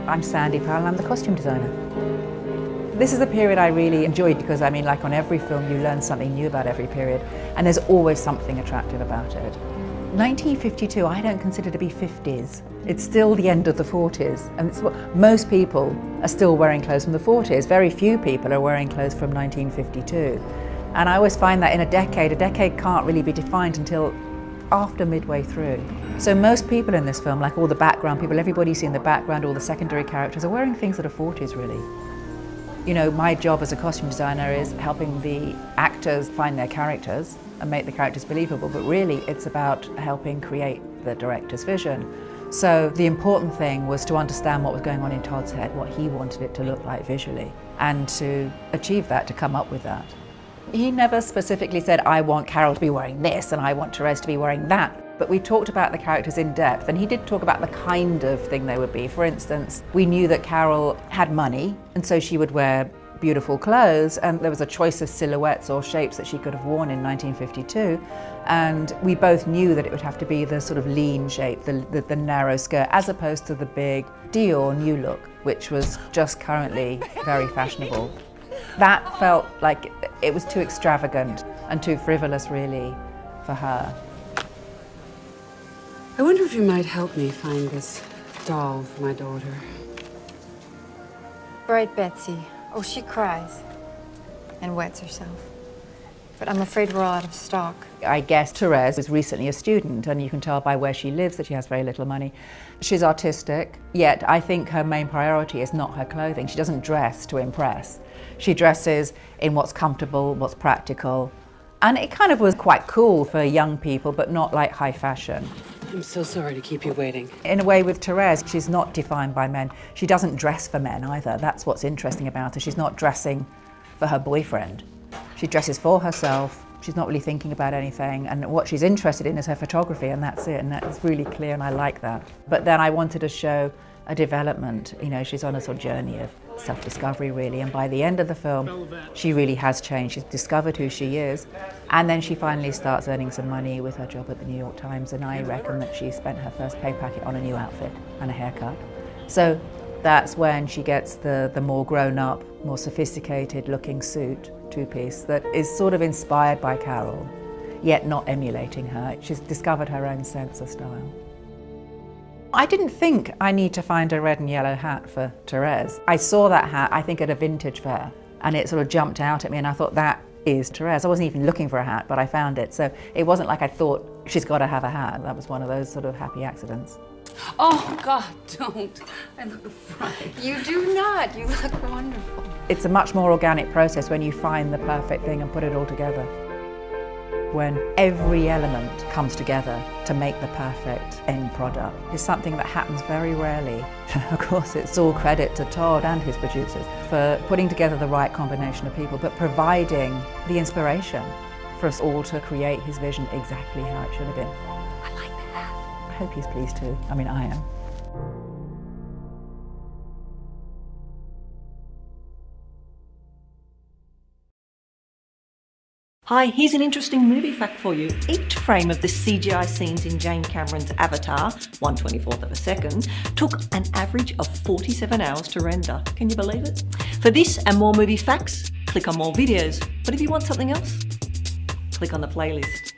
I'm Sandy Powell and I'm the costume designer. This is a period I really enjoyed because, I mean, like on every film, you learn something new about every period, and there's always something attractive about it. 1952, I don't consider to be 50s. It's still the end of the 40s, and it's what most people are still wearing clothes from the 40s. Very few people are wearing clothes from 1952. And I always find that in a decade can't really be defined until after midway through. So most people in this film, like all the background people, everybody you see in the background, all the secondary characters, are wearing things that are 40s really. You know, my job as a costume designer is helping the actors find their characters and make the characters believable, but really it's about helping create the director's vision. So the important thing was to understand what was going on in Todd's head, what he wanted it to look like visually, and to achieve that, to come up with that. He never specifically said, I want Carol to be wearing this and I want Therese to be wearing that. But we talked about the characters in depth, and he did talk about the kind of thing they would be. For instance, we knew that Carol had money, and so she would wear beautiful clothes, and there was a choice of silhouettes or shapes that she could have worn in 1952. And we both knew that it would have to be the sort of lean shape, the narrow skirt, as opposed to the big Dior new look, which was just currently very fashionable. That felt like it was too extravagant and too frivolous, really, for her. I wonder if you might help me find this doll for my daughter. Right, Betsy. Oh, she cries and wets herself. But I'm afraid we're all out of stock. I guess Therese was recently a student, and you can tell by where she lives that she has very little money. She's artistic, yet I think her main priority is not her clothing. She doesn't dress to impress. She dresses in what's comfortable, what's practical. And it kind of was quite cool for young people, but not like high fashion. I'm so sorry to keep you waiting. In a way with Therese, she's not defined by men. She doesn't dress for men either. That's what's interesting about her. She's not dressing for her boyfriend. She dresses for herself. She's not really thinking about anything. And what she's interested in is her photography, and that's it. And that's really clear, and I like that. But then I wanted to show a development. You know, she's on a sort of journey of self-discovery, really. And by the end of the film, she really has changed. She's discovered who she is. And then she finally starts earning some money with her job at the New York Times. And I reckon that she spent her first pay packet on a new outfit and a haircut. So that's when she gets the more grown-up, more sophisticated-looking suit, two-piece, that is sort of inspired by Carol, yet not emulating her. She's discovered her own sense of style. I didn't think I need to find a red and yellow hat for Therese. I saw that hat, I think, at a vintage fair, and it sort of jumped out at me, and I thought, that is Therese. I wasn't even looking for a hat, but I found it. So it wasn't like I thought, she's got to have a hat. That was one of those sort of happy accidents. Oh, God, don't. I look fried. You do not. You look wonderful. It's a much more organic process when you find the perfect thing and put it all together. When every element comes together to make the perfect end product is something that happens very rarely. Of course, it's all credit to Todd and his producers for putting together the right combination of people, but providing the inspiration for us all to create his vision exactly how it should have been. I like that. I hope he's pleased too. I mean, I am. Hi, here's an interesting movie fact for you. Each frame of the CGI scenes in James Cameron's Avatar, 1/24th of a second, took an average of 47 hours to render. Can you believe it? For this and more movie facts, click on more videos. But if you want something else, click on the playlist.